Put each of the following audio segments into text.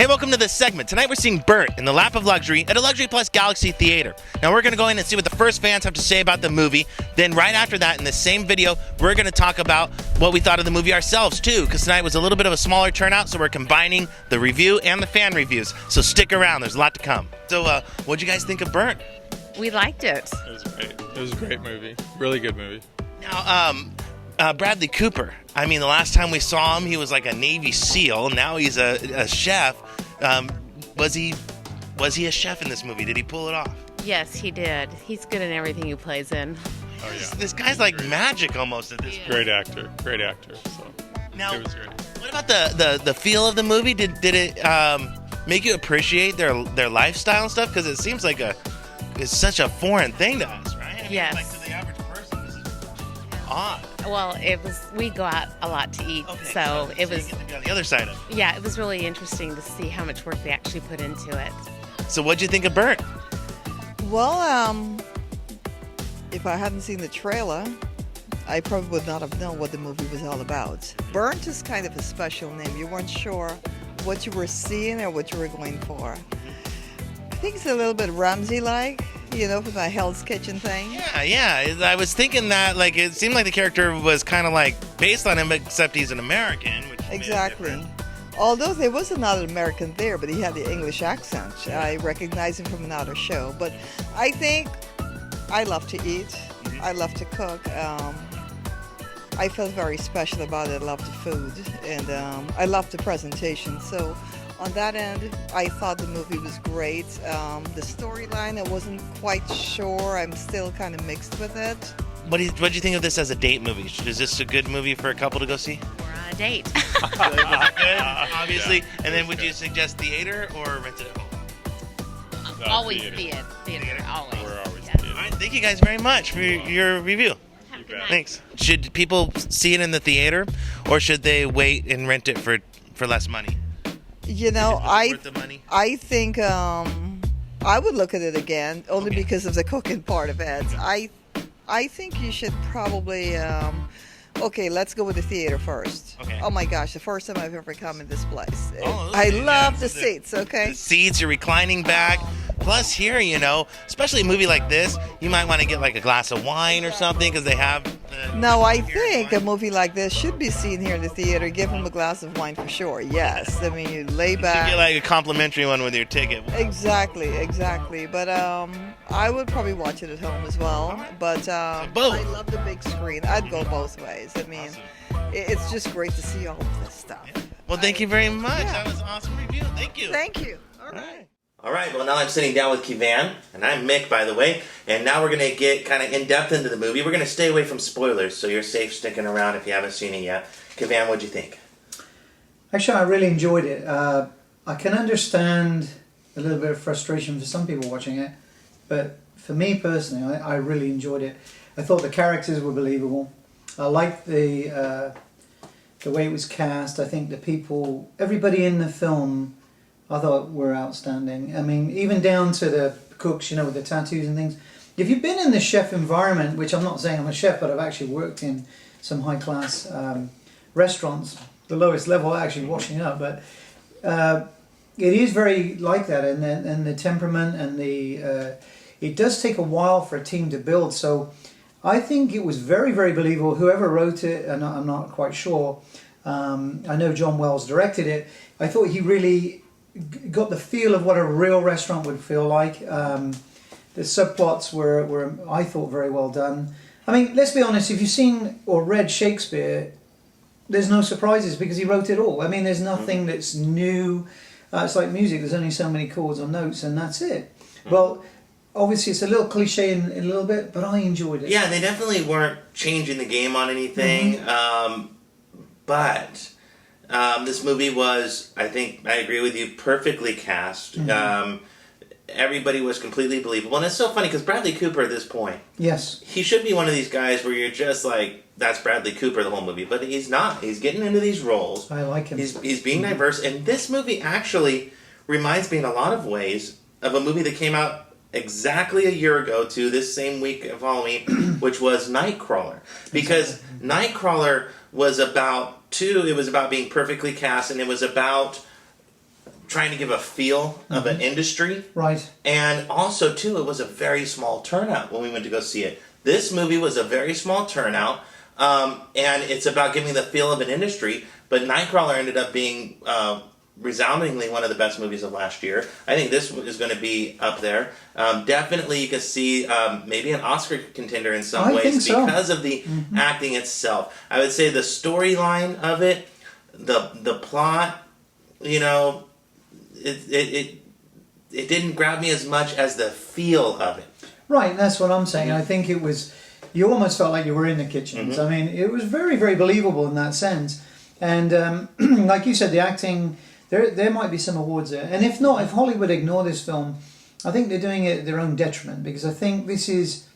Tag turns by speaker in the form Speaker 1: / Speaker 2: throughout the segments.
Speaker 1: Hey, welcome to this segment. Tonight we're seeing Burnt in the Lap of Luxury at a Luxury Plus Galaxy Theater. Now we're going to go in and see what the first fans have to say about the movie. Then right after that, in the same video, we're going to talk about what we thought of the movie ourselves too, because tonight was a little bit of a smaller turnout, so we're combining the review and the fan reviews. So stick around, there's a lot to come. So what'd you guys think of Burnt?
Speaker 2: We liked it.
Speaker 3: It was great. It was a great movie. Really good movie.
Speaker 1: Now, Bradley Cooper. I mean, the last time we saw him, he was like a Navy SEAL. Now he's a chef. Was he a chef in this movie? Did he pull it off?
Speaker 2: Yes, he did. He's good in everything he plays in.
Speaker 3: Oh yeah.
Speaker 1: This guy's like magic almost at this point.
Speaker 3: Great actor. Great actor. So
Speaker 1: Now,
Speaker 3: it was great.
Speaker 1: what about the feel of the movie? Did it make you appreciate their lifestyle and stuff? Because it seems like it's such a foreign thing to us, right? I mean,
Speaker 2: Yes.
Speaker 1: Like to the average person, this is odd.
Speaker 2: Well, we go out a lot to eat,
Speaker 1: Okay,
Speaker 2: so it was,
Speaker 1: you get to be on the other side of it.
Speaker 2: yeah, it was really interesting to see how much work they actually put into it.
Speaker 1: So what'd you think of Burnt?
Speaker 4: Well, if I hadn't seen the trailer, I probably would not have known what the movie was all about. Burnt is kind of a special name. You weren't sure what you were seeing or what you were going for. I think it's a little bit Ramsay-like, you know, from the Hell's Kitchen thing.
Speaker 1: Yeah. I was thinking that, like, it seemed like the character was kind of like based on him, except he's an American. Which made it
Speaker 4: Exactly.
Speaker 1: different.
Speaker 4: Although there was another American there, but he had the English accent. I recognize him from another show. But I think I love to eat. I love to cook. I felt very special about it. I love the food. And I love the presentation. So on that end, I thought the movie was great. The storyline, I wasn't quite sure. I'm still kind of mixed with it.
Speaker 1: What'd you think of this as a date movie? Is this a good movie for a couple to go see?
Speaker 2: We're on a date.
Speaker 1: Was it good? Obviously.
Speaker 3: Yeah,
Speaker 1: And then
Speaker 3: it was
Speaker 1: would you
Speaker 3: good.
Speaker 1: suggest theater or rent it at home?
Speaker 2: Always
Speaker 3: theater.
Speaker 2: theater, always.
Speaker 3: We're always
Speaker 2: Yes.
Speaker 3: theater.
Speaker 1: All right, thank you guys very much for your review.
Speaker 2: Have a good
Speaker 3: bet.
Speaker 2: night.
Speaker 1: Thanks. Should people see it in the theater, or should they wait and rent it for less money?
Speaker 4: You know,
Speaker 1: Was it worth the money?
Speaker 4: I think I would look at it again only
Speaker 1: Okay.
Speaker 4: because of the cooking part of it. I think you should probably okay, let's go with the theater first.
Speaker 1: Okay.
Speaker 4: Oh my gosh, the first time I've ever come in this place.
Speaker 1: Oh,
Speaker 4: I
Speaker 1: okay,
Speaker 4: love
Speaker 1: yeah,
Speaker 4: the
Speaker 1: so
Speaker 4: seats, okay?
Speaker 1: The seats, you're reclining back. Plus here, you know, especially a movie like this, you might want to get like a glass of wine or something because they have.
Speaker 4: No, I
Speaker 1: beer
Speaker 4: think
Speaker 1: and
Speaker 4: a movie like this should be seen here in the theater. Give them a glass of wine for sure. Yes, I mean you lay
Speaker 1: You should
Speaker 4: back.
Speaker 1: get like a complimentary one with your ticket.
Speaker 4: Exactly. But I would probably watch it at home as well. But
Speaker 1: both.
Speaker 4: I love the big screen. I'd go both ways. I mean, it's just great to see all of this stuff.
Speaker 1: Well, thank you very much.
Speaker 4: Yeah.
Speaker 1: That was an awesome review. Thank you.
Speaker 4: Thank you. All right.
Speaker 1: All right, well, now I'm sitting down with Kivan, and I'm Mick, by the way, and now we're going to get kind of in-depth into the movie. We're going to stay away from spoilers, so you're safe sticking around if you haven't seen it yet. Kivan, what'd you think?
Speaker 5: Actually, I really enjoyed it. I can understand a little bit of frustration for some people watching it, but for me personally, I really enjoyed it. I thought the characters were believable. I liked the way it was cast. I think the people, everybody in the film, I thought were outstanding. I mean, even down to the cooks, you know, with the tattoos and things. If you've been in the chef environment, which I'm not saying I'm a chef, but I've actually worked in some high-class restaurants, the lowest level, actually washing up, but it is very like that, and the temperament and it does take a while for a team to build. So I think it was very, very believable. Whoever wrote it, and I'm not quite sure. I know John Wells directed it. I thought he really got the feel of what a real restaurant would feel like. The subplots were I thought very well done. I mean, let's be honest, if you've seen or read Shakespeare, there's no surprises because he wrote it all. I mean, there's nothing that's new. It's like music, there's only so many chords or notes and that's it. Well, obviously it's a little cliche in a little bit, but I enjoyed it.
Speaker 1: Yeah, they definitely weren't changing the game on anything, but this movie was, I think, I agree with you, perfectly cast. Everybody was completely believable. And it's so funny because Bradley Cooper at this point,
Speaker 5: Yes.
Speaker 1: he should be one of these guys where you're just like, that's Bradley Cooper the whole movie. But he's not. He's getting into these roles.
Speaker 5: I like him.
Speaker 1: He's being diverse. And this movie actually reminds me in a lot of ways of a movie that came out exactly a year ago to this same week of Halloween, which was Nightcrawler. Because Nightcrawler was about it was about being perfectly cast, and it was about trying to give a feel of an industry.
Speaker 5: Right.
Speaker 1: And also, too, it was a very small turnout when we went to go see it. This movie was a very small turnout, and it's about giving the feel of an industry. But Nightcrawler ended up being resoundingly one of the best movies of last year. I think this is going to be up there. Definitely, you can see maybe an Oscar contender in some ways because of the acting itself. I would say the storyline of it, the plot, you know, it didn't grab me as much as the feel of it.
Speaker 5: Right, that's what I'm saying. I think it was, you almost felt like you were in the kitchens. I mean, it was very, very believable in that sense. And like you said, the acting, there might be some awards there. And if not, if Hollywood ignore this film, I think they're doing it at their own detriment, because I think this is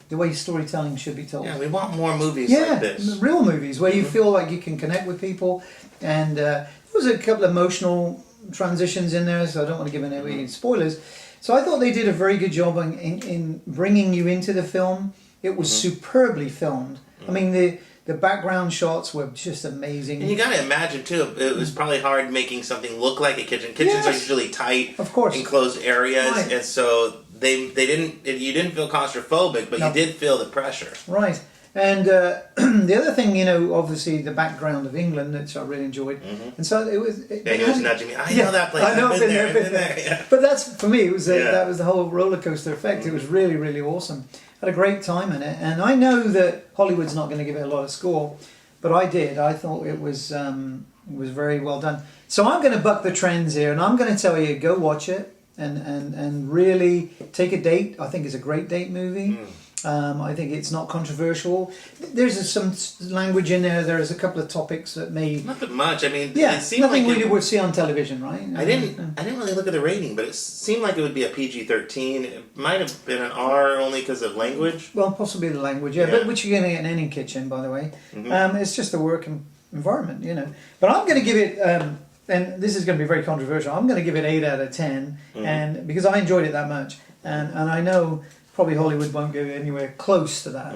Speaker 5: the way storytelling should be told.
Speaker 1: Yeah, we want more movies like this.
Speaker 5: Real movies where you feel like you can connect with people. And there was a couple of emotional transitions in there, so I don't want to give any spoilers. So I thought they did a very good job in bringing you into the film. It was superbly filmed. I mean, the background shots were just amazing.
Speaker 1: And you got to imagine, too, it was probably hard making something look like a kitchen. Kitchens are usually tight,
Speaker 5: of course,
Speaker 1: enclosed areas,
Speaker 5: right.
Speaker 1: And so you didn't feel claustrophobic, but you did feel the pressure.
Speaker 5: Right. And the other thing, you know, obviously the background of England, which I really enjoyed. And so it was...
Speaker 1: Daniel was nudging me. I know that place.
Speaker 5: I know,
Speaker 1: I've been there. Yeah.
Speaker 5: But that's, for me, it was that was the whole roller coaster effect. It was really, really awesome. Had a great time in it. And I know that Hollywood's not going to give it a lot of score, but I did. I thought it was very well done. So I'm going to buck the trends here, and I'm going to tell you, go watch it and really take a date. I think it's a great date movie. I think it's not controversial. There's some language in there. There's a couple of topics that may...
Speaker 1: Nothing much. I mean,
Speaker 5: yeah,
Speaker 1: it seemed
Speaker 5: nothing
Speaker 1: like
Speaker 5: we would see on television, right?
Speaker 1: I didn't really look at the rating, but it seemed like it would be a PG-13. It might have been an R only because of language.
Speaker 5: Well, possibly the language, yeah. But which you're going to get in any kitchen, by the way. It's just a working environment, you know. But I'm going to give it... and this is going to be very controversial. I'm going to give it 8 out of 10, and because I enjoyed it that much, and I know probably Hollywood won't go anywhere close to that.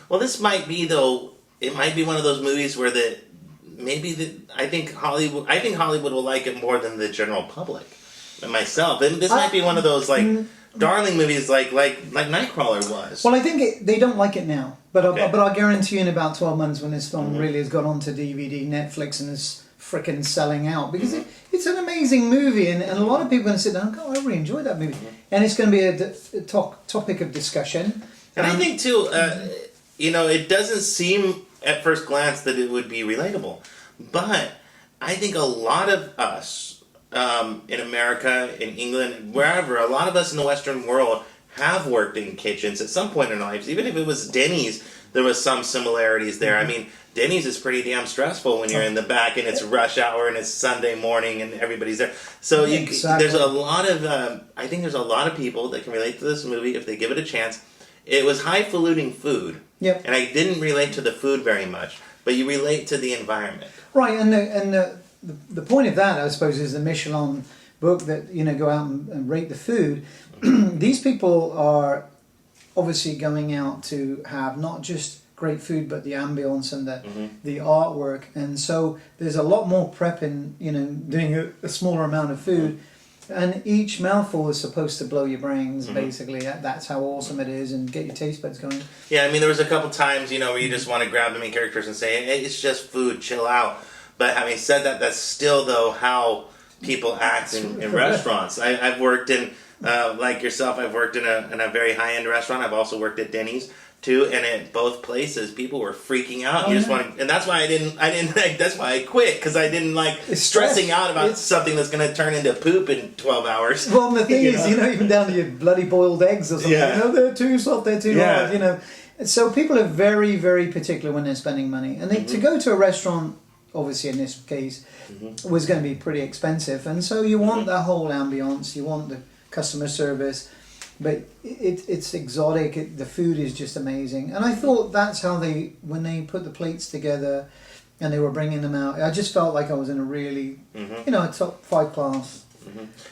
Speaker 1: Well, this might be though. It might be one of those movies where I think Hollywood will like it more than the general public. And myself, and this might be one of those like darling movies, like Nightcrawler was.
Speaker 5: Well, I think they don't like it now, but I guarantee you in about 12 months when this film really has got onto DVD, Netflix, and is frickin' selling out, because it's an amazing movie, and a lot of people are going to sit down and go, I really enjoyed that movie, and it's going to be a topic of discussion.
Speaker 1: And I think too, you know, it doesn't seem at first glance that it would be relatable, but I think a lot of us in America, in England, wherever, a lot of us in the Western world have worked in kitchens at some point in our lives. Even if it was Denny's, there was some similarities there. I mean, Denny's is pretty damn stressful when you're in the back and it's rush hour and it's Sunday morning and everybody's there. So there's a lot of, I think there's a lot of people that can relate to this movie if they give it a chance. It was highfalutin food, and I didn't relate to the food very much, but you relate to the environment.
Speaker 5: Right, and the point of that, I suppose, is the Michelin book that, you know, go out and rate the food. These people are obviously going out to have not just great food, but the ambience and the artwork, and so there's a lot more prep in, you know, doing a smaller amount of food, and each mouthful is supposed to blow your brains. Basically, that's how awesome it is, and get your taste buds going. Yeah,
Speaker 1: I mean, there was a couple times, you know, where you just want to grab the main characters and say, hey, it's just food, chill out. But having said that, that's still though how people act in restaurants. I've worked in, like yourself, I've worked in a very high-end restaurant. I've also worked at Denny's too, and at both places, people were freaking out. And that's why I didn't. That's why I quit, because I didn't like stressing out about something that's going to turn into poop in 12 hours.
Speaker 5: Well, and the thing is, you know, even down to your bloody boiled eggs or something. You know, they're too soft, they're too hard. You know, so people are very, very particular when they're spending money, and to go to a restaurant, obviously in this case, was going to be pretty expensive, and so you want the whole ambience, you want the customer service. But it's exotic. The food is just amazing, and I thought that's how when they put the plates together, and they were bringing them out. I just felt like I was in a really, you know, a top 5 class.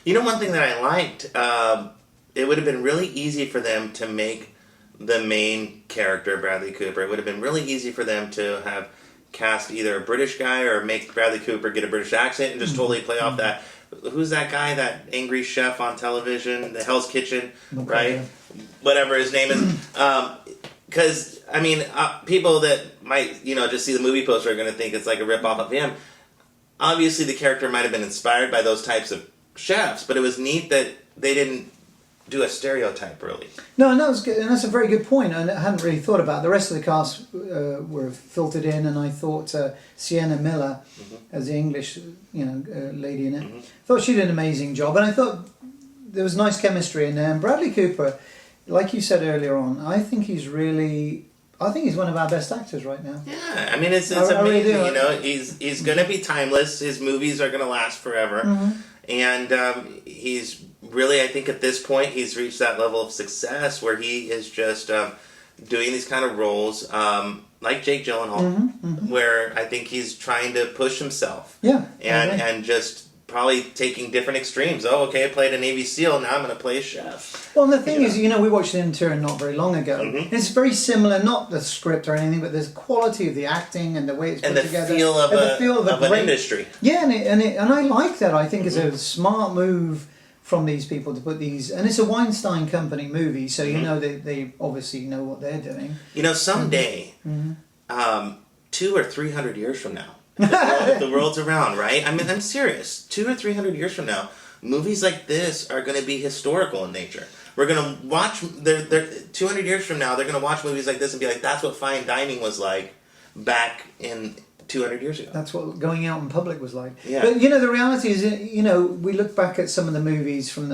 Speaker 1: You know, one thing that I liked, it would have been really easy for them to make the main character Bradley Cooper. It would have been really easy for them to have cast either a British guy or make Bradley Cooper get a British accent and just totally play off that. who's that guy, that angry chef on television, the Hell's Kitchen,
Speaker 5: Okay.
Speaker 1: right? Whatever his name is. Because, I mean, people that might, just see the movie poster are going to think it's like a ripoff of him. Obviously, the character might have been inspired by those types of chefs, but it was neat that they didn't do a stereotype, really.
Speaker 5: No, and that's a very good point. I hadn't really thought about it. The rest of the cast were filtered in, and I thought Sienna Miller, as the English, lady in it, thought she did an amazing job, and I thought there was nice chemistry in there. And Bradley Cooper, like you said earlier on, I think he's one of our best actors right now.
Speaker 1: Yeah, I mean, it's
Speaker 5: I really
Speaker 1: amazing.
Speaker 5: do.
Speaker 1: He's going to be timeless. His movies are going to last forever, and he's really, I think, at this point, he's reached that level of success where he is just doing these kind of roles, like Jake Gyllenhaal, where I think he's trying to push himself.
Speaker 5: Yeah,
Speaker 1: and just probably taking different extremes. Oh, okay, I played a Navy SEAL, now I'm going to play a chef.
Speaker 5: Well, and the thing is, we watched Intern not very long ago. It's very similar, not the script or anything, but there's quality of the acting and the way it's put together.
Speaker 1: And the feel of an industry.
Speaker 5: Yeah, and I like that. I think it's a smart move from these people to put these, and it's a Weinstein Company movie, so they obviously know what they're doing.
Speaker 1: Someday, 200 or 300 years from now, the world's around, right? I mean, I'm serious. 200 or 300 years from now, movies like this are going to be historical in nature. We're going to watch, 200 years from now, they're going to watch movies like this and be like, that's what fine dining was like back in 200 years ago.
Speaker 5: That's what going out in public was like.
Speaker 1: Yeah.
Speaker 5: But, the reality is, we look back at some of the movies from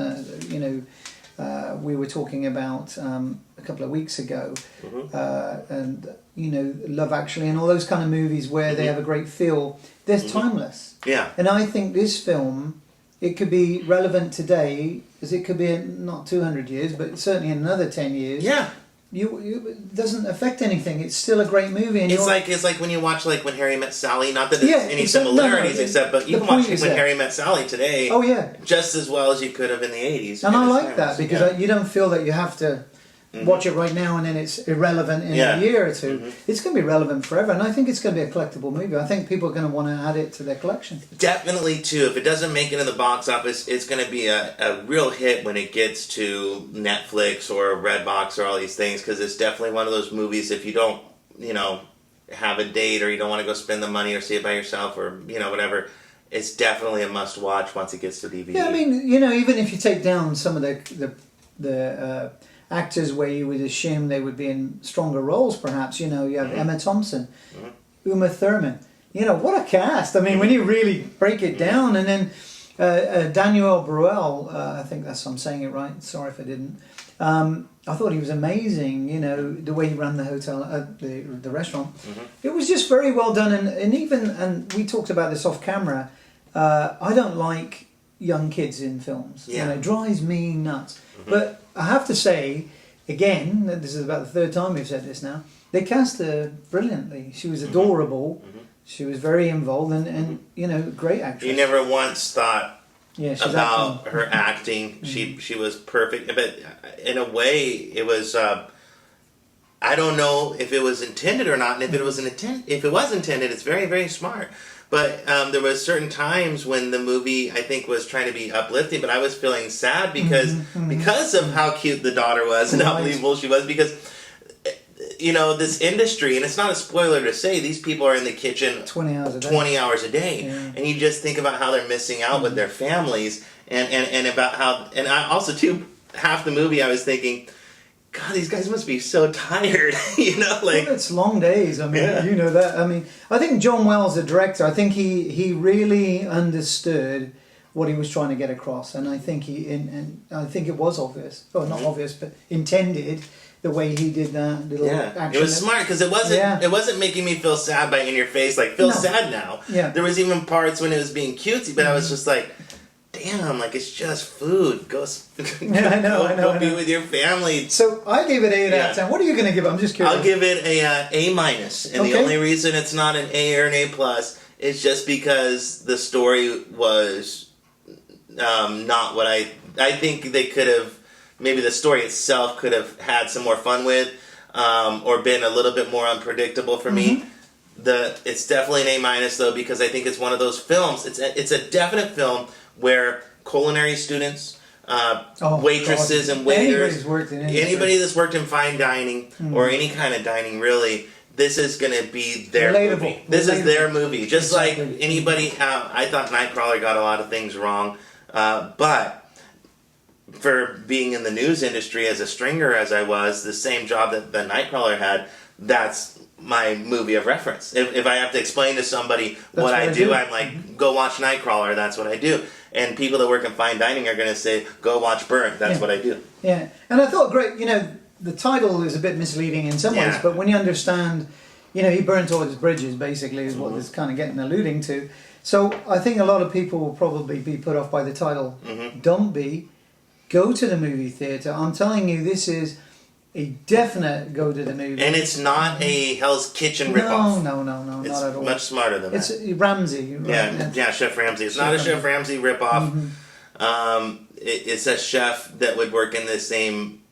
Speaker 5: we were talking about a couple of weeks ago, and Love Actually and all those kind of movies where they have a great feel. They're timeless.
Speaker 1: Yeah.
Speaker 5: And I think this film, it could be relevant today, as it could be in not 200 years, but certainly in another 10 years.
Speaker 1: Yeah.
Speaker 5: It doesn't affect anything. It's still a great movie. And
Speaker 1: it's like when you watch When Harry Met Sally. Not that there's any similarities, except but you can watch When Harry Met Sally today.
Speaker 5: Oh yeah,
Speaker 1: just as well as you could have in the 80s.
Speaker 5: And I like that because you don't feel that you have to watch it right now and then it's irrelevant in a year or two. It's going to be relevant forever, and I think it's going to be a collectible movie. I think people are going to want to add it to their collection.
Speaker 1: Definitely too. If it doesn't make it in the box office, it's going to be a real hit when it gets to Netflix or Redbox or all these things, because it's definitely one of those movies. If you don't, have a date, or you don't want to go spend the money or see it by yourself, or whatever, it's definitely a must watch once it gets to DVD.
Speaker 5: Yeah, I mean, even if you take down some of the actors where you would assume they would be in stronger roles, perhaps. You have Emma Thompson, Uma Thurman. What a cast! I mean, when you really break it down, and then Daniel Brühl, I think I'm saying it right. Sorry if I didn't. I thought he was amazing. The way he ran the hotel, the restaurant. It was just very well done, and we talked about this off camera. I don't like young kids in films.
Speaker 1: Yeah.
Speaker 5: It drives me nuts. But I have to say, again, this is about the third time we've said this now, they cast her brilliantly. She was adorable. She was very involved and great actress.
Speaker 1: You never once thought about
Speaker 5: acting.
Speaker 1: her acting. She was perfect. But in a way, it was... I don't know if it was intended or not, and if it was intended, it's very, very smart. But there was certain times when the movie, I think, was trying to be uplifting, but I was feeling sad because of how cute the daughter was and how believable she was. Because, this industry, and it's not a spoiler to say, these people are in the kitchen
Speaker 5: 20 hours a day.
Speaker 1: Yeah. And you just think about how they're missing out with their families, and about how, and I also, too, half the movie I was thinking, God, these guys must be so tired, Well,
Speaker 5: it's long days. I mean, that. I mean, I think John Wells, the director, I think he really understood what he was trying to get across, and I think I think it was obvious, or not obvious, but intended the way he did that little action.
Speaker 1: It was smart because it wasn't making me feel sad by in your face, sad now.
Speaker 5: Yeah.
Speaker 1: There was even parts when it was being cutesy, but I was just like, damn, it's just food. Go be with your family.
Speaker 5: So I gave it 8 out of 10. What are you going to give it? I'm just curious.
Speaker 1: I'll give it a A-, and the only reason it's not an A or an A+ is just because the story was not what I think they could have. Maybe the story itself could have had some more fun with, or been a little bit more unpredictable for me. It's definitely an A- though, because I think it's one of those films. It's a definite film where culinary students,
Speaker 5: Oh,
Speaker 1: waitresses
Speaker 5: God.
Speaker 1: and waiters,
Speaker 5: Anybody's worked in industry.
Speaker 1: anybody that's worked in fine dining or any kind of dining, really, this is going to be their
Speaker 5: Relatable.
Speaker 1: movie. This is their movie. Just
Speaker 5: Exactly.
Speaker 1: like anybody, I thought Nightcrawler got a lot of things wrong, but for being in the news industry as a stringer as I was, the same job that the Nightcrawler had, that's my movie of reference. If I have to explain to somebody what I do, I'm like, go watch Nightcrawler, that's what I do. And people that work in fine dining are going to say, go watch Burnt, that's what I do.
Speaker 5: Yeah, and I thought, great, the title is a bit misleading in some ways, but when you understand, he burned all his bridges, basically, is what it's kind of getting alluding to. So I think a lot of people will probably be put off by the title. Don't be. Go to the movie theatre. I'm telling you, this is a definite go to the movie.
Speaker 1: And it's not a Hell's Kitchen ripoff.
Speaker 5: No,
Speaker 1: It's
Speaker 5: not at all.
Speaker 1: much smarter than that.
Speaker 5: It's Ramsay. Right?
Speaker 1: Yeah, Chef Ramsay. It's not a Chef Ramsay ripoff. It's a chef that would work in the same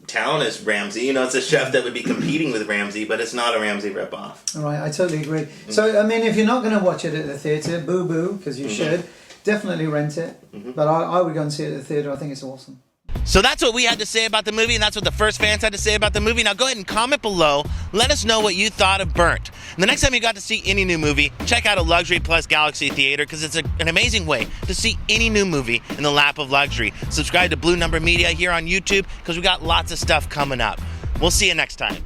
Speaker 1: town as Ramsay. It's a chef that would be competing with Ramsay, but it's not a Ramsay ripoff.
Speaker 5: All right, I totally agree. So, I mean, if you're not going to watch it at the theatre, boo-boo, because you should, definitely rent it. But I would go and see it at the theatre. I think it's awesome.
Speaker 1: So that's what we had to say about the movie, and that's what the first fans had to say about the movie. Now go ahead and comment below. Let us know what you thought of Burnt. And the next time you got to see any new movie, check out a Luxury Plus Galaxy Theater, because it's an amazing way to see any new movie in the lap of luxury. Subscribe to Blue Number Media here on YouTube, because we got lots of stuff coming up. We'll see you next time.